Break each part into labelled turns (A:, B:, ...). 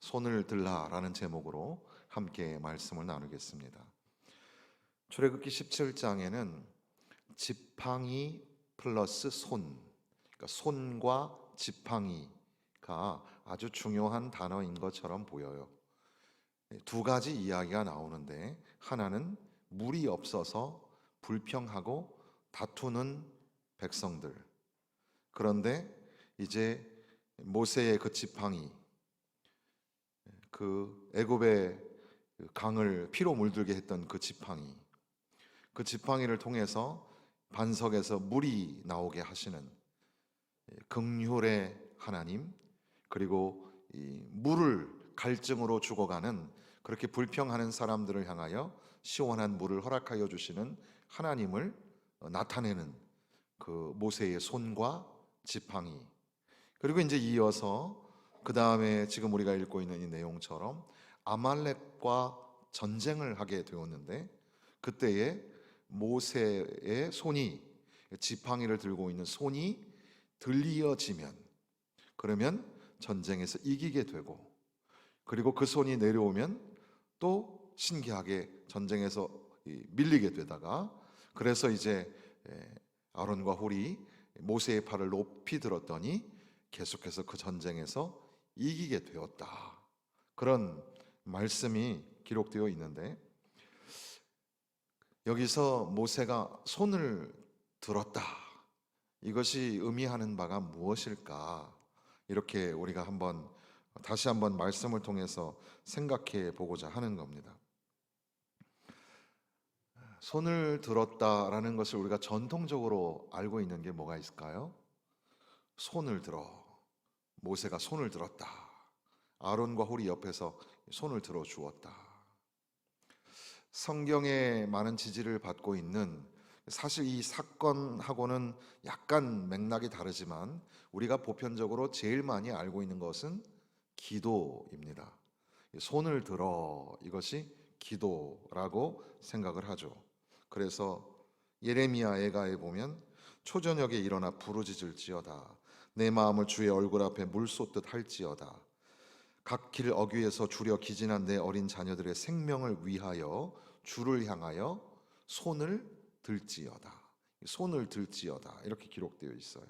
A: 손을 들라라는 제목으로 함께 말씀을 나누겠습니다. 출애굽기 17장에는 지팡이 플러스 손, 그러니까 손과 지팡이가 아주 중요한 단어인 것처럼 보여요. 두 가지 이야기가 나오는데, 하나는 물이 없어서 불평하고 다투는 백성들. 그런데 이제 모세의 그 지팡이, 그 애굽의 강을 피로 물들게 했던 그 지팡이를 통해서 반석에서 물이 나오게 하시는 긍휼의 하나님, 그리고 이 물을 갈증으로 죽어가는, 그렇게 불평하는 사람들을 향하여 시원한 물을 허락하여 주시는 하나님을 나타내는 그 모세의 손과 지팡이. 그리고 이제 이어서 그 다음에 지금 우리가 읽고 있는 이 내용처럼 아말렉과 전쟁을 하게 되었는데, 그때에 모세의 손이, 지팡이를 들고 있는 손이 들리어지면, 그러면 전쟁에서 이기게 되고, 그리고 그 손이 내려오면 또 신기하게 전쟁에서 밀리게 되다가, 그래서 이제 아론과 홀이 모세의 팔을 높이 들었더니 계속해서 그 전쟁에서 이기게 되었다. 그런 말씀이 기록되어 있는데, 여기서 모세가 손을 들었다, 이것이 의미하는 바가 무엇일까? 이렇게 우리가 다시 한번 말씀을 통해서 생각해 보고자 하는 겁니다. 손을 들었다라는 것을 우리가 전통적으로 알고 있는 게 뭐가 있을까요? 손을 들어, 모세가 손을 들었다, 아론과 홀이 옆에서 손을 들어 주었다. 성경에 많은 지지를 받고 있는, 사실 이 사건하고는 약간 맥락이 다르지만 우리가 보편적으로 제일 많이 알고 있는 것은 기도입니다. 손을 들어, 이것이 기도라고 생각을 하죠. 그래서 예레미야 애가에 보면 초저녁에 일어나 부르짖을지어다, 내 마음을 주의 얼굴 앞에 물 쏟듯 할지어다, 각 길 어귀에서 주려 기진한 내 어린 자녀들의 생명을 위하여 주를 향하여 손을 들지어다. 손을 들지어다, 이렇게 기록되어 있어요.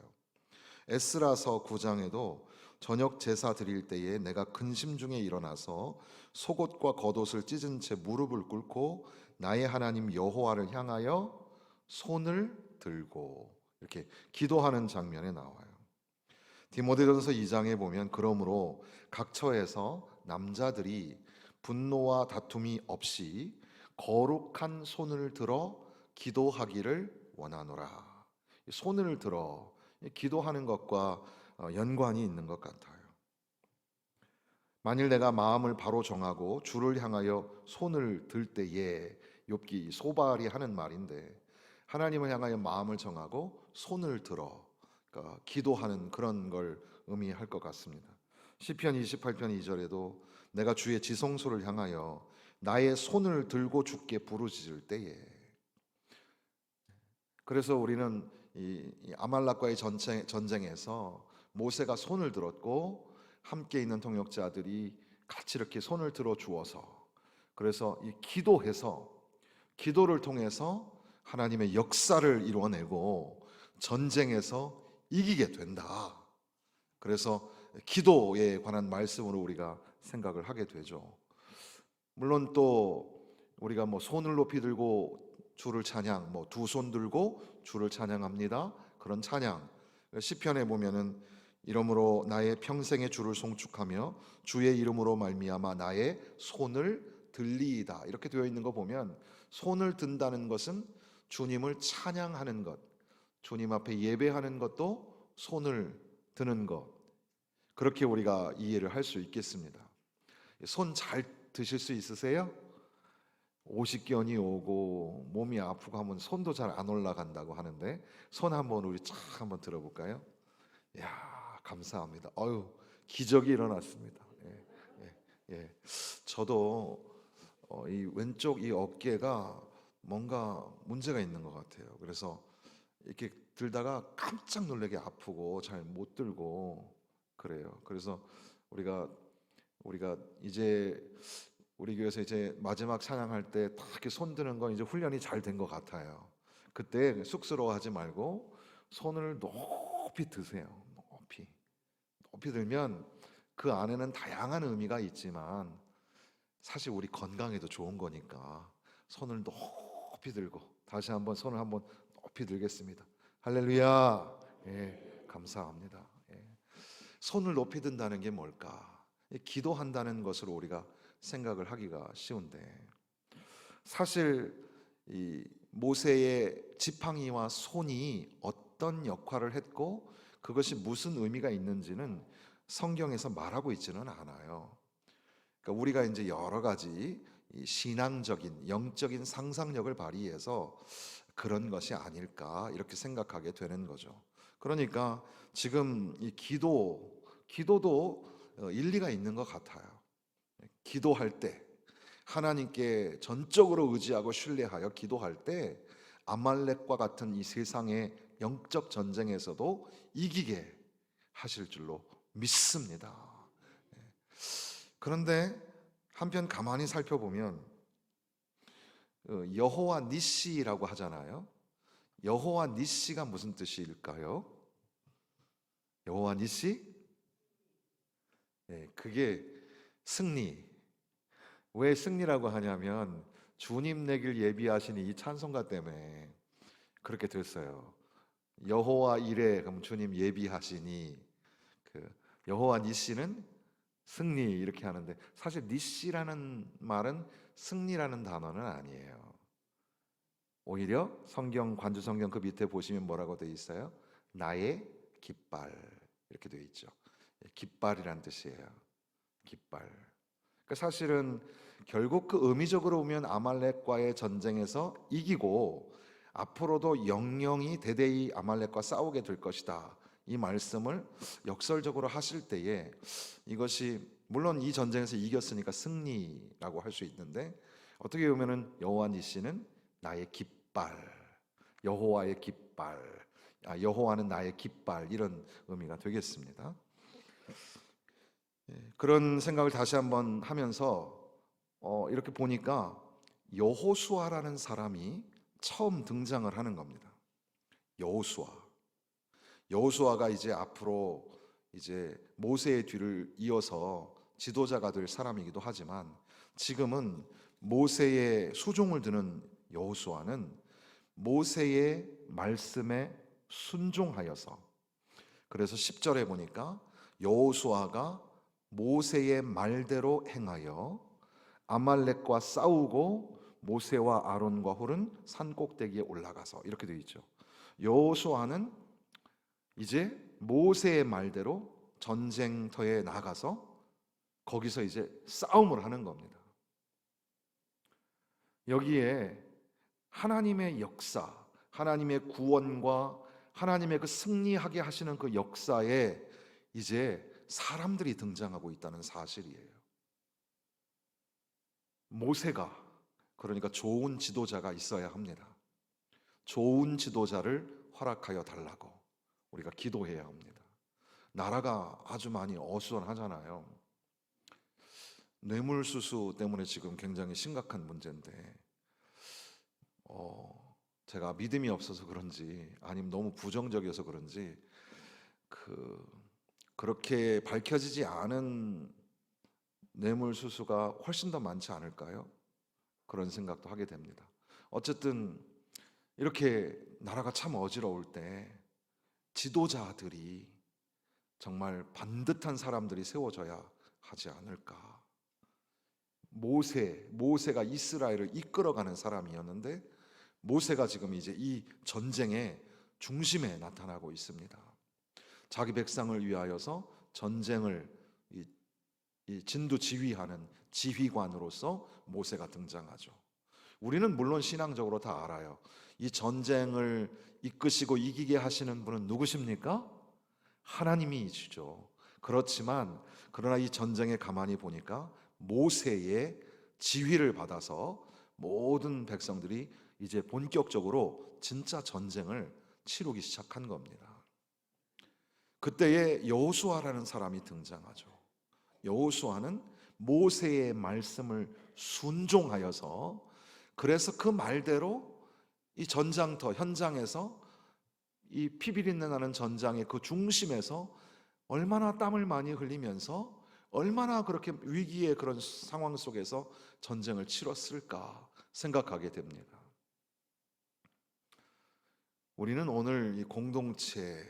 A: 에스라서 9장에도 저녁 제사 드릴 때에 내가 근심 중에 일어나서 속옷과 겉옷을 찢은 채 무릎을 꿇고 나의 하나님 여호와를 향하여 손을 들고, 이렇게 기도하는 장면에 나와요. 디모데전서 2장에 보면 그러므로 각 처에서 남자들이 분노와 다툼이 없이 거룩한 손을 들어 기도하기를 원하노라. 손을 들어 기도하는 것과 연관이 있는 것 같아요. 만일 내가 마음을 바로 정하고 주를 향하여 손을 들 때에, 욥기 소발이 하는 말인데, 하나님을 향하여 마음을 정하고 손을 들어, 그러니까 기도하는 그런 걸 의미할 것 같습니다. 시편 28편 2절에도 내가 주의 지성소를 향하여 나의 손을 들고 주께 부르짖을 때에. 그래서 우리는 이 아말렉과의 전쟁에서 모세가 손을 들었고 함께 있는 동역자들이 같이 이렇게 손을 들어 주어서, 그래서 이 기도를 통해서 하나님의 역사를 이루어내고 전쟁에서 이기게 된다. 그래서 기도에 관한 말씀으로 우리가 생각을 하게 되죠. 물론 또 우리가 손을 높이 들고 주를 찬양, 두 손 들고 주를 찬양합니다, 그런 찬양, 시편에 보면은 이러므로 나의 평생의 주를 송축하며 주의 이름으로 말미암아 나의 손을 들리이다, 이렇게 되어 있는 거 보면 손을 든다는 것은 주님을 찬양하는 것, 주님 앞에 예배하는 것도 손을 드는 것, 그렇게 우리가 이해를 할 수 있겠습니다. 손 잘 드실 수 있으세요? 오십견이 오고 몸이 아프고 하면 손도 잘 안 올라간다고 하는데, 손 한번 우리 쫙 한번 들어볼까요? 야, 감사합니다. 기적이 일어났습니다. 예, 예, 예. 저도 이 왼쪽 이 어깨가 뭔가 문제가 있는 것 같아요. 그래서 이렇게 들다가 깜짝 놀라게 아프고 잘 못 들고 그래요. 그래서 우리가 우리가 이제 우리 교회에서 이제 마지막 찬양할 때 다 이렇게 손 드는 건 이제 훈련이 잘 된 것 같아요. 그때 쑥스러워하지 말고 손을 높이 드세요. 높이. 높이 들면 그 안에는 다양한 의미가 있지만 사실 우리 건강에도 좋은 거니까 손을 높이 들고 다시 한번 손을 한번 높이 들겠습니다. 할렐루야. 예, 감사합니다. 예. 손을 높이 든다는 게 뭘까? 기도한다는 것으로 우리가 생각을 하기가 쉬운데 사실 이 모세의 지팡이와 손이 어떤 역할을 했고 그것이 무슨 의미가 있는지는 성경에서 말하고 있지는 않아요. 그러니까 우리가 이제 여러 가지 이 신앙적인 영적인 상상력을 발휘해서 그런 것이 아닐까 이렇게 생각하게 되는 거죠. 그러니까 지금 이 기도도 일리가 있는 것 같아요. 기도할 때 하나님께 전적으로 의지하고 신뢰하여 기도할 때 아말렉과 같은 이 세상의 영적 전쟁에서도 이기게 하실 줄로 믿습니다. 그런데 한편 가만히 살펴보면 여호와 니시라고 하잖아요. 여호와 니시가 무슨 뜻일까요? 여호와 니시? 네, 그게 승리. 왜 승리라고 하냐면 주님 내길 예비하시니 이 찬송가 때문에 그렇게 됐어요. 여호와 이레 그럼 주님 예비하시니 그 여호와 니시는 승리 이렇게 하는데 사실 니시라는 말은 승리라는 단어는 아니에요. 오히려 성경 관주 성경 그 밑에 보시면 뭐라고 되어 있어요? 나의 깃발 이렇게 되어 있죠. 깃발이란 뜻이에요. 깃발. 그러니까 사실은 결국 그 의미적으로 보면 아말렉과의 전쟁에서 이기고 앞으로도 영영이 대대히 아말렉과 싸우게 될 것이다. 이 말씀을 역설적으로 하실 때에 이것이 물론 이 전쟁에서 이겼으니까 승리라고 할 수 있는데 어떻게 보면은 여호와 니시는 나의 깃발, 여호와의 깃발, 여호와는 나의 깃발 이런 의미가 되겠습니다. 그런 생각을 다시 한번 하면서 이렇게 보니까 여호수아라는 사람이 처음 등장을 하는 겁니다. 여호수아. 여호수아가 이제 앞으로 이제 모세의 뒤를 이어서 지도자가 될 사람이기도 하지만 지금은 모세의 수종을 드는 여호수아는 모세의 말씀에 순종하여서 그래서 10절에 보니까 여호수아가 모세의 말대로 행하여 아말렉과 싸우고 모세와 아론과 홀은 산 꼭대기에 올라가서 이렇게 되어 있죠. 여호수아는 이제 모세의 말대로 전쟁터에 나가서 거기서 이제 싸움을 하는 겁니다. 여기에 하나님의 역사, 하나님의 구원과 하나님의 그 승리하게 하시는 그 역사에 이제 사람들이 등장하고 있다는 사실이에요. 모세가 그러니까 좋은 지도자가 있어야 합니다. 좋은 지도자를 허락하여 달라고 우리가 기도해야 합니다. 나라가 아주 많이 어수선하잖아요. 뇌물수수 때문에 지금 굉장히 심각한 문제인데 제가 믿음이 없어서 그런지 아니면 너무 부정적이어서 그런지 그렇게 밝혀지지 않은 뇌물수수가 훨씬 더 많지 않을까요? 그런 생각도 하게 됩니다. 어쨌든 이렇게 나라가 참 어지러울 때 지도자들이 정말 반듯한 사람들이 세워져야 하지 않을까. 모세가 이스라엘을 이끌어가는 사람이었는데 모세가 지금 이제 이 전쟁의 중심에 나타나고 있습니다. 자기 백성을 위하여서 전쟁을 이 진두 지휘하는 지휘관으로서 모세가 등장하죠. 우리는 물론 신앙적으로 다 알아요. 이 전쟁을 이끄시고 이기게 하시는 분은 누구십니까? 하나님이시죠. 그렇지만 그러나 이 전쟁에 가만히 보니까 모세의 지휘를 받아서 모든 백성들이 이제 본격적으로 진짜 전쟁을 치르기 시작한 겁니다. 그때에 여호수아라는 사람이 등장하죠. 여호수아는 모세의 말씀을 순종하여서, 그래서 그 말대로 이 전장터 현장에서, 이 피비린내 나는 전장의 그 중심에서 얼마나 땀을 많이 흘리면서 얼마나 그렇게 위기의 그런 상황 속에서 전쟁을 치렀을까 생각하게 됩니다. 우리는 오늘 이 공동체의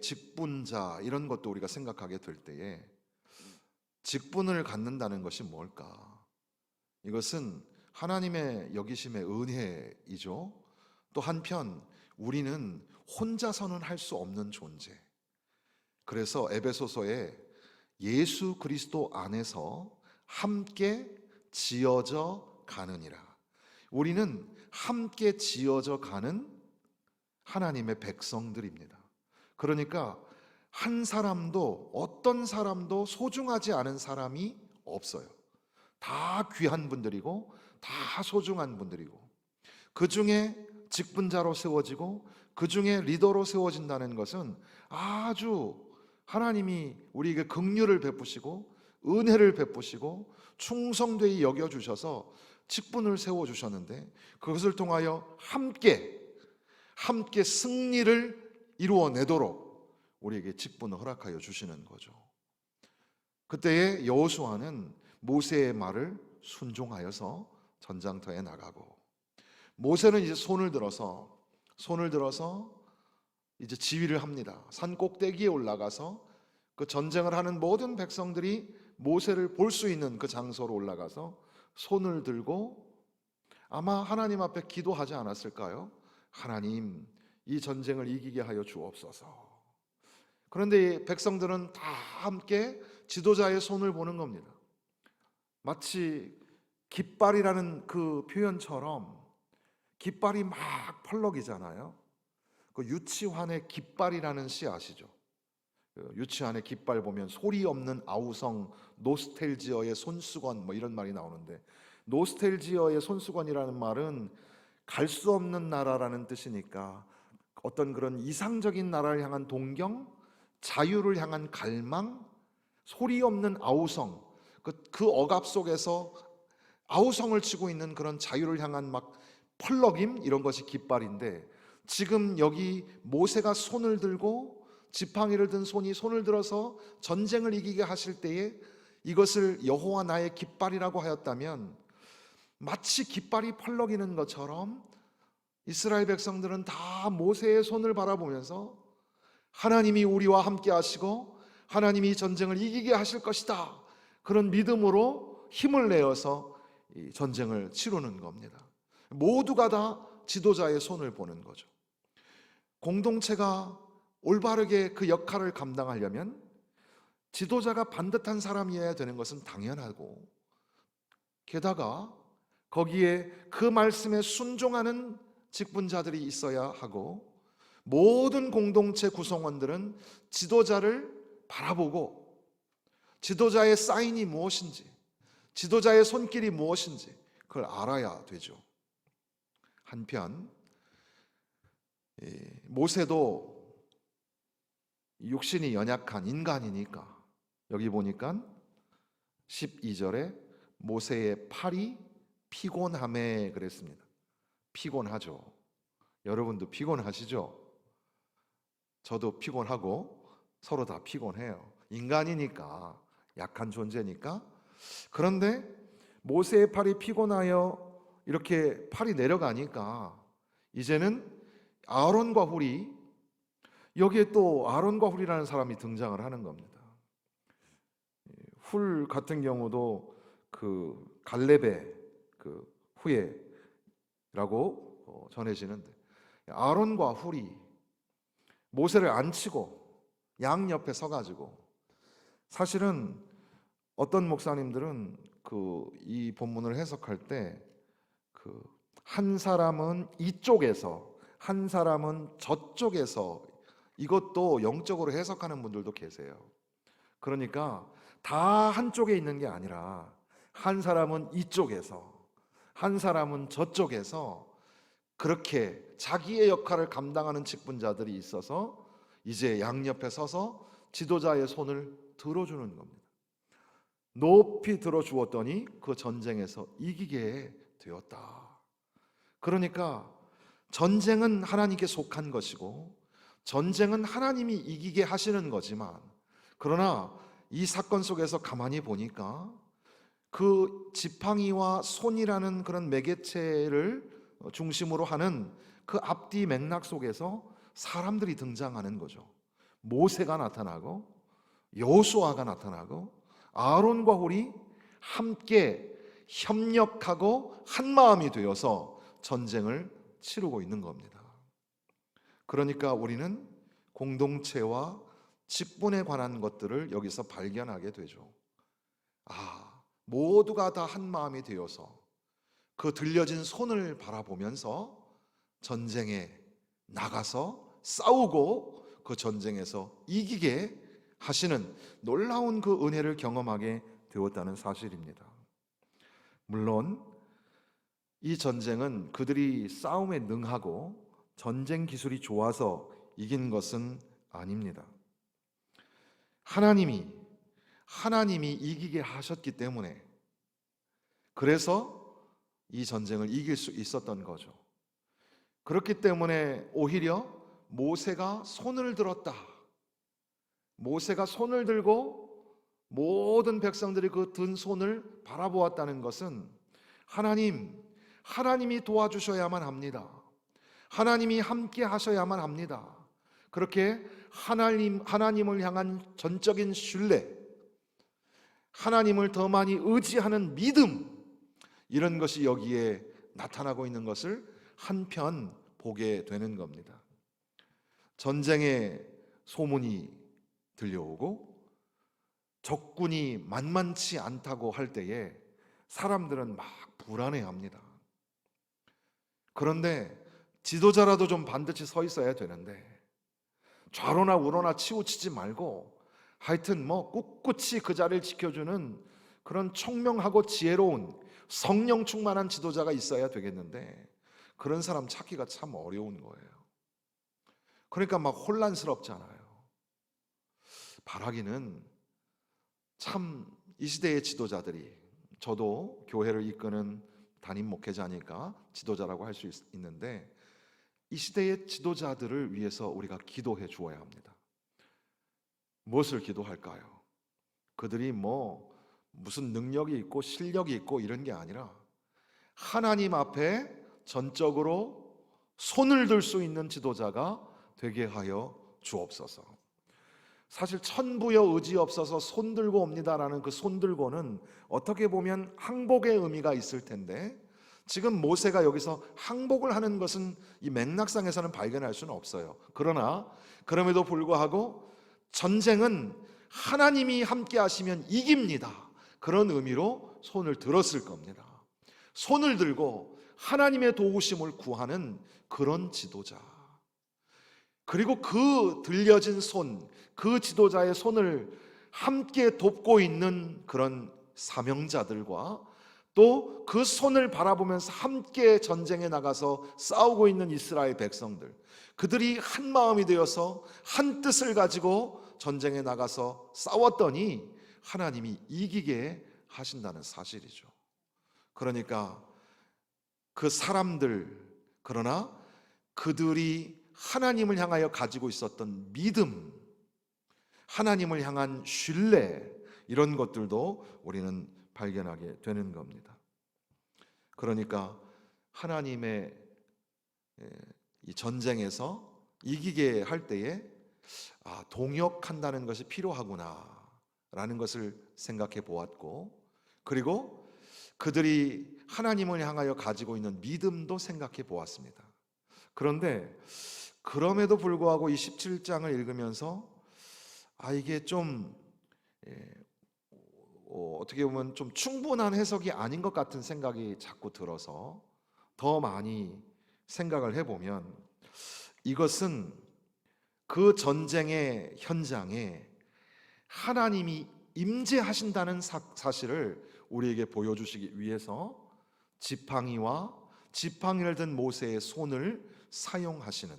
A: 직분자, 이런 것도 우리가 생각하게 될 때에 직분을 갖는다는 것이 뭘까? 이것은 하나님의 여기심의 은혜이죠. 또 한편 우리는 혼자서는 할 수 없는 존재. 그래서 에베소서에 예수 그리스도 안에서 함께 지어져 가느니라. 우리는 함께 지어져 가는 하나님의 백성들입니다. 그러니까 한 사람도, 어떤 사람도 소중하지 않은 사람이 없어요. 다 귀한 분들이고 다 소중한 분들이고, 그 중에 직분자로 세워지고 그 중에 리더로 세워진다는 것은 아주 하나님이 우리에게 긍휼을 베푸시고 은혜를 베푸시고 충성되이 여겨주셔서 직분을 세워주셨는데, 그것을 통하여 함께 승리를 이루어내도록 우리에게 직분을 허락하여 주시는 거죠. 그때에 여호수아는 모세의 말을 순종하여서 전장터에 나가고, 모세는 이제 손을 들어서 이제 지휘를 합니다. 산 꼭대기에 올라가서 그 전쟁을 하는 모든 백성들이 모세를 볼 수 있는 그 장소로 올라가서 손을 들고 아마 하나님 앞에 기도하지 않았을까요? 하나님, 이 전쟁을 이기게 하여 주옵소서. 그런데 백성들은 다 함께 지도자의 손을 보는 겁니다. 마치 깃발이라는 그 표현처럼, 깃발이 막 펄럭이잖아요. 그 유치환의 깃발이라는 시 아시죠? 유치환의 깃발 보면 소리 없는 아우성, 노스텔지어의 손수건, 뭐 이런 말이 나오는데, 노스텔지어의 손수건이라는 말은 갈 수 없는 나라라는 뜻이니까 어떤 그런 이상적인 나라를 향한 동경, 자유를 향한 갈망, 소리 없는 아우성, 그 억압 속에서 아우성을 치고 있는 그런 자유를 향한 막 펄럭임, 이런 것이 깃발인데, 지금 여기 모세가 손을 들고 지팡이를 든 손이 손을 들어서 전쟁을 이기게 하실 때에 이것을 여호와 나의 깃발이라고 하였다면, 마치 깃발이 펄럭이는 것처럼 이스라엘 백성들은 다 모세의 손을 바라보면서 하나님이 우리와 함께 하시고 하나님이 전쟁을 이기게 하실 것이다, 그런 믿음으로 힘을 내어서 이 전쟁을 치르는 겁니다. 모두가 다 지도자의 손을 보는 거죠. 공동체가 올바르게 그 역할을 감당하려면 지도자가 반듯한 사람이어야 되는 것은 당연하고, 게다가 거기에 그 말씀에 순종하는 직분자들이 있어야 하고, 모든 공동체 구성원들은 지도자를 바라보고 지도자의 사인이 무엇인지, 지도자의 손길이 무엇인지 그걸 알아야 되죠. 한편 모세도 육신이 연약한 인간이니까, 여기 보니까 12절에 모세의 팔이 피곤함에 그랬습니다. 피곤하죠. 여러분도 피곤하시죠? 저도 피곤하고 서로 다 피곤해요. 인간이니까, 약한 존재니까. 그런데 모세의 팔이 피곤하여 이렇게 팔이 내려가니까 이제는 아론과 훌이, 여기에 또 아론과 훌이라는 사람이 등장을 하는 겁니다. 훌 같은 경우도 그 갈렙의 그 후예라고 전해지는데, 아론과 훌이 모세를 앉히고 양 옆에 서가지고, 사실은 어떤 목사님들은 이 본문을 해석할 때 한 사람은 이쪽에서 한 사람은 저쪽에서, 이것도 영적으로 해석하는 분들도 계세요. 그러니까 다 한쪽에 있는 게 아니라 한 사람은 이쪽에서 한 사람은 저쪽에서, 그렇게 자기의 역할을 감당하는 직분자들이 있어서 이제 양옆에 서서 지도자의 손을 들어주는 겁니다. 높이 들어주었더니 그 전쟁에서 이기게 되었다. 그러니까 전쟁은 하나님께 속한 것이고 전쟁은 하나님이 이기게 하시는 거지만, 그러나 이 사건 속에서 가만히 보니까 그 지팡이와 손이라는 그런 매개체를 중심으로 하는 그 앞뒤 맥락 속에서 사람들이 등장하는 거죠. 모세가 나타나고 여호수아가 나타나고 아론과 홀이 함께 협력하고 한 마음이 되어서 전쟁을 치르고 있는 겁니다. 그러니까 우리는 공동체와 직분에 관한 것들을 여기서 발견하게 되죠. 모두가 다 한 마음이 되어서 그 들려진 손을 바라보면서 전쟁에 나가서 싸우고 그 전쟁에서 이기게 하시는 놀라운 그 은혜를 경험하게 되었다는 사실입니다. 물론 이 전쟁은 그들이 싸움에 능하고 전쟁 기술이 좋아서 이긴 것은 아닙니다. 하나님이 이기게 하셨기 때문에, 그래서 이 전쟁을 이길 수 있었던 거죠. 그렇기 때문에 오히려 모세가 손을 들었다. 모세가 손을 들고 모든 백성들이 그 든 손을 바라보았다는 것은 하나님이 도와주셔야만 합니다. 하나님이 함께 하셔야만 합니다. 그렇게 하나님을 향한 전적인 신뢰, 하나님을 더 많이 의지하는 믿음, 이런 것이 여기에 나타나고 있는 것을 한편 보게 되는 겁니다. 전쟁의 소문이 들려오고 적군이 만만치 않다고 할 때에 사람들은 막 불안해합니다. 그런데 지도자라도 좀 반드시 서 있어야 되는데 좌로나 우로나 치우치지 말고 하여튼 꿋꿋이 그 자리를 지켜주는 그런 총명하고 지혜로운 성령 충만한 지도자가 있어야 되겠는데 그런 사람 찾기가 참 어려운 거예요. 그러니까 막 혼란스럽잖아요. 바라기는 참 이 시대의 지도자들이, 저도 교회를 이끄는 담임 목회자니까 지도자라고 할 수 있는데, 이 시대의 지도자들을 위해서 우리가 기도해 주어야 합니다. 무엇을 기도할까요? 그들이 무슨 능력이 있고 실력이 있고 이런 게 아니라 하나님 앞에 전적으로 손을 들 수 있는 지도자가 되게 하여 주옵소서. 사실 천부여 의지 없어서 손 들고 옵니다라는 그 손 들고는 어떻게 보면 항복의 의미가 있을 텐데, 지금 모세가 여기서 항복을 하는 것은 이 맥락상에서는 발견할 수는 없어요. 그러나 그럼에도 불구하고 전쟁은 하나님이 함께 하시면 이깁니다, 그런 의미로 손을 들었을 겁니다. 손을 들고 하나님의 도우심을 구하는 그런 지도자, 그리고 그 들려진 손, 그 지도자의 손을 함께 돕고 있는 그런 사명자들과 또 그 손을 바라보면서 함께 전쟁에 나가서 싸우고 있는 이스라엘 백성들, 그들이 한 마음이 되어서 한 뜻을 가지고 전쟁에 나가서 싸웠더니 하나님이 이기게 하신다는 사실이죠. 그러니까 그 사람들, 그러나 그들이 하나님을 향하여 가지고 있었던 믿음, 하나님을 향한 신뢰, 이런 것들도 우리는 발견하게 되는 겁니다. 그러니까 하나님의 이 전쟁에서 이기게 할 때에 동역한다는 것이 필요하구나 라는 것을 생각해 보았고, 그리고 그들이 하나님을 향하여 가지고 있는 믿음도 생각해 보았습니다. 그런데 그럼에도 불구하고 이 17장을 읽으면서 이게 좀 어떻게 보면 좀 충분한 해석이 아닌 것 같은 생각이 자꾸 들어서 더 많이 생각을 해보면, 이것은 그 전쟁의 현장에 하나님이 임재하신다는 사실을 우리에게 보여주시기 위해서 지팡이를 든 모세의 손을 사용하시는,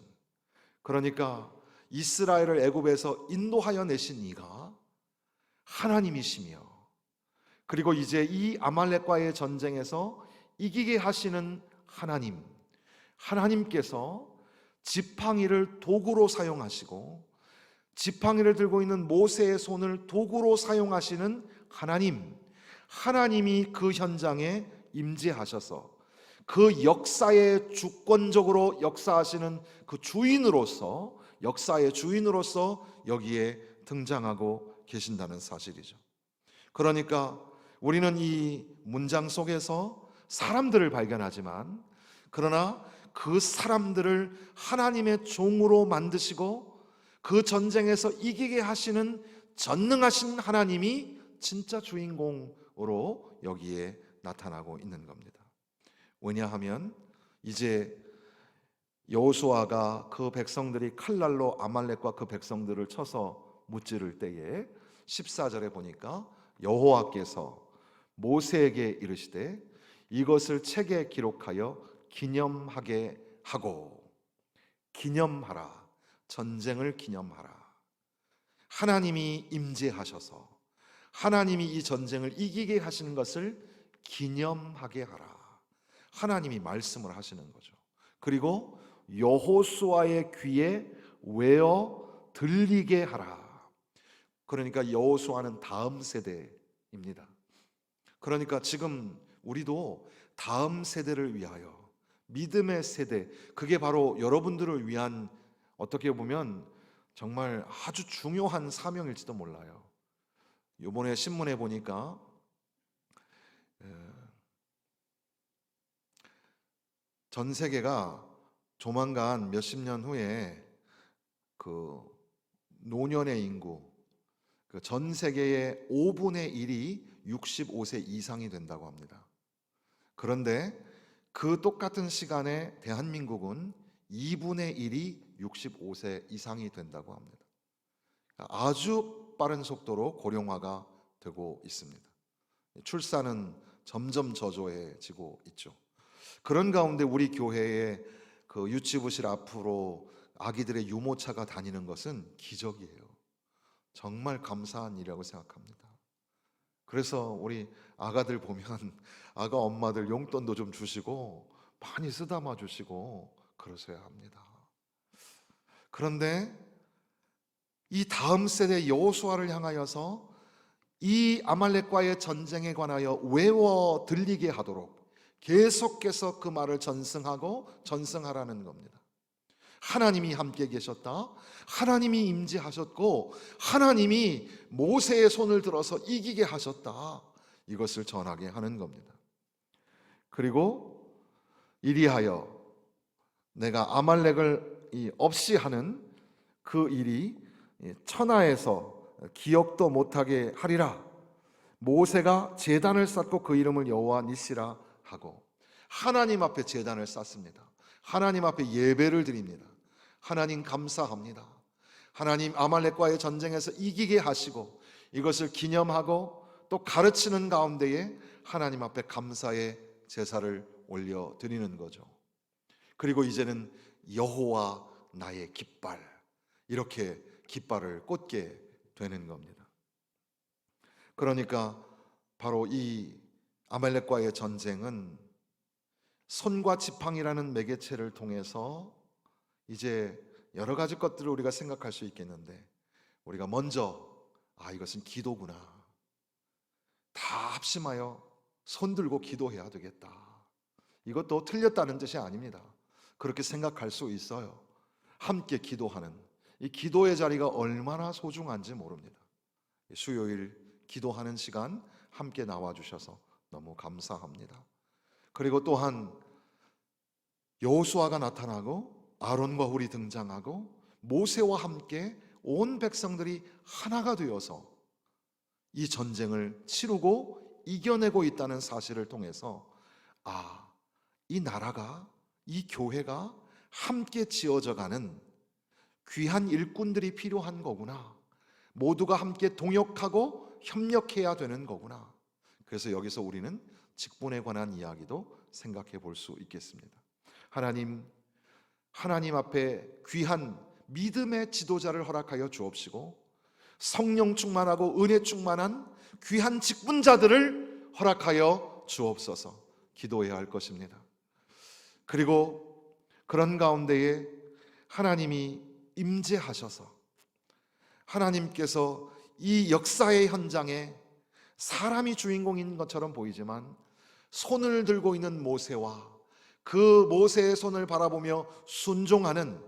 A: 그러니까 이스라엘을 애굽에서 인도하여 내신 이가 하나님이시며 그리고 이제 이 아말렉과의 전쟁에서 이기게 하시는 하나님께서 지팡이를 도구로 사용하시고 지팡이를 들고 있는 모세의 손을 도구로 사용하시는 하나님이 그 현장에 임재하셔서 그 역사의 주권적으로 역사하시는 그 역사의 주인으로서 여기에 등장하고 계신다는 사실이죠. 그러니까 우리는 이 문장 속에서 사람들을 발견하지만, 그러나 그 사람들을 하나님의 종으로 만드시고 그 전쟁에서 이기게 하시는 전능하신 하나님이 진짜 주인공으로 여기에 나타나고 있는 겁니다. 왜냐하면 이제 여호수아가 그 백성들이 칼날로 아말렉과 그 백성들을 쳐서 무찌를 때에 14절에 보니까 여호와께서 모세에게 이르시되 이것을 책에 기록하여 기념하게 하고, 기념하라, 전쟁을 기념하라. 하나님이 임재하셔서 하나님이 이 전쟁을 이기게 하시는 것을 기념하게 하라. 하나님이 말씀을 하시는 거죠. 그리고 여호수아의 귀에 외어 들리게 하라. 그러니까 여호수아는 다음 세대입니다. 그러니까 지금 우리도 다음 세대를 위하여, 믿음의 세대, 그게 바로 여러분들을 위한, 어떻게 보면 정말 아주 중요한 사명일지도 몰라요. 이번에 신문에 보니까 전 세계가 조만간 몇십 년 후에 그 노년의 인구, 그 전 세계의 5분의 1이 65세 이상이 된다고 합니다. 그런데 그 똑같은 시간에 대한민국은 2분의 1이 65세 이상이 된다고 합니다. 아주 빠른 속도로 고령화가 되고 있습니다. 출산은 점점 저조해지고 있죠. 그런 가운데 우리 교회에 그 유치부실 앞으로 아기들의 유모차가 다니는 것은 기적이에요. 정말 감사한 일이라고 생각합니다. 그래서 우리 아가들 보면 아가 엄마들 용돈도 좀 주시고 많이 쓰다마 주시고 그러셔야 합니다. 그런데 이 다음 세대 여호수아를 향하여서 이 아말렉과의 전쟁에 관하여 외워 들리게 하도록 계속해서 그 말을 전승하라는 겁니다. 하나님이 함께 계셨다, 하나님이 임재하셨고 하나님이 모세의 손을 들어서 이기게 하셨다, 이것을 전하게 하는 겁니다. 그리고 이리하여 내가 아말렉을 없이 하는 그 일이 천하에서 기억도 못하게 하리라. 모세가 제단을 쌓고 그 이름을 여호와 니시라 하고, 하나님 앞에 제단을 쌓습니다. 하나님 앞에 예배를 드립니다. 하나님 감사합니다. 하나님 아말렉과의 전쟁에서 이기게 하시고 이것을 기념하고 또 가르치는 가운데에 하나님 앞에 감사의 제사를 올려 드리는 거죠. 그리고 이제는 여호와 나의 깃발, 이렇게 깃발을 꽂게 되는 겁니다. 그러니까 바로 이 아말렉과의 전쟁은 손과 지팡이라는 매개체를 통해서 이제 여러 가지 것들을 우리가 생각할 수 있겠는데, 우리가 먼저 이것은 기도구나, 다 합심하여 손 들고 기도해야 되겠다, 이것도 틀렸다는 뜻이 아닙니다. 그렇게 생각할 수 있어요. 함께 기도하는 이 기도의 자리가 얼마나 소중한지 모릅니다. 수요일 기도하는 시간 함께 나와주셔서 너무 감사합니다. 그리고 또한 여호수아가 나타나고 아론과 훌이 등장하고 모세와 함께 온 백성들이 하나가 되어서 이 전쟁을 치르고 이겨내고 있다는 사실을 통해서 이 나라가, 이 교회가 함께 지어져 가는 귀한 일꾼들이 필요한 거구나, 모두가 함께 동역하고 협력해야 되는 거구나. 그래서 여기서 우리는 직분에 관한 이야기도 생각해 볼 수 있겠습니다. 하나님 앞에 귀한 믿음의 지도자를 허락하여 주옵시고 성령 충만하고 은혜 충만한 귀한 직분자들을 허락하여 주옵소서 기도해야 할 것입니다. 그리고 그런 가운데에 하나님이 임재하셔서 하나님께서 이 역사의 현장에 사람이 주인공인 것처럼 보이지만 손을 들고 있는 모세와 그 모세의 손을 바라보며 순종하는,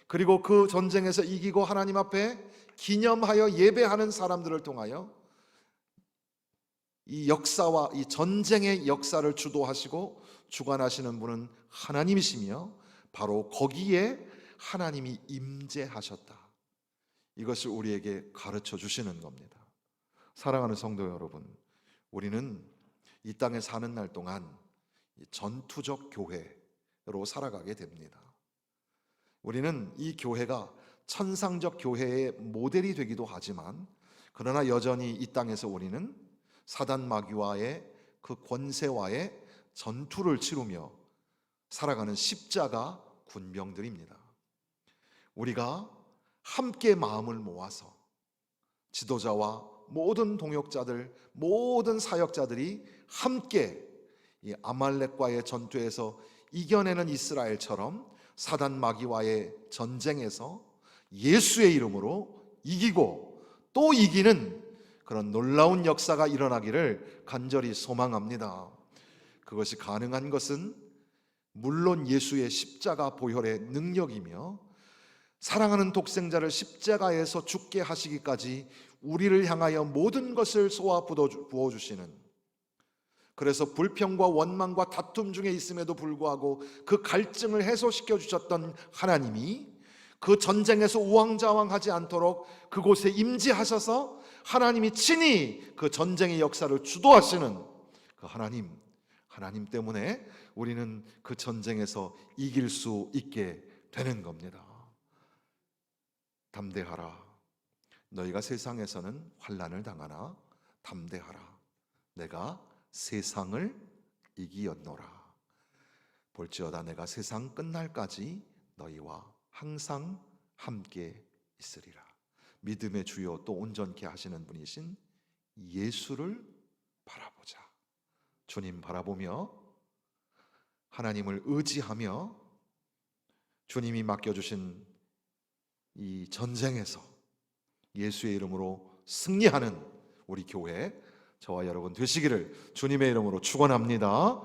A: 그리고 그 전쟁에서 이기고 하나님 앞에 기념하여 예배하는 사람들을 통하여 이 역사와 이 전쟁의 역사를 주도하시고 주관하시는 분은 하나님이시며 바로 거기에 하나님이 임재하셨다. 이것을 우리에게 가르쳐 주시는 겁니다. 사랑하는 성도 여러분, 우리는 이 땅에 사는 날 동안 전투적 교회로 살아가게 됩니다. 우리는 이 교회가 천상적 교회의 모델이 되기도 하지만, 그러나 여전히 이 땅에서 우리는 사단 마귀와의 그 권세와의 전투를 치르며 살아가는 십자가 군병들입니다. 우리가 함께 마음을 모아서 지도자와 모든 동역자들, 모든 사역자들이 함께 이 아말렉과의 전투에서 이겨내는 이스라엘처럼 사단 마귀와의 전쟁에서 예수의 이름으로 이기고 또 이기는 그런 놀라운 역사가 일어나기를 간절히 소망합니다. 그것이 가능한 것은 물론 예수의 십자가 보혈의 능력이며 사랑하는 독생자를 십자가에서 죽게 하시기까지 우리를 향하여 모든 것을 쏟아 부어주시는, 그래서 불평과 원망과 다툼 중에 있음에도 불구하고 그 갈증을 해소시켜 주셨던 하나님이 그 전쟁에서 우왕좌왕하지 않도록 그곳에 임재하셔서 하나님이 친히 그 전쟁의 역사를 주도하시는 그 하나님 때문에 우리는 그 전쟁에서 이길 수 있게 되는 겁니다. 담대하라. 너희가 세상에서는 환난을 당하나 담대하라. 내가 세상을 이기었노라. 볼지어다 내가 세상 끝날까지 너희와 항상 함께 있으리라. 믿음의 주요 또 온전케 하시는 분이신 예수를 바라보자. 주님 바라보며 하나님을 의지하며 주님이 맡겨주신 이 전쟁에서 예수의 이름으로 승리하는 우리 교회, 저와 여러분 되시기를 주님의 이름으로 축원합니다.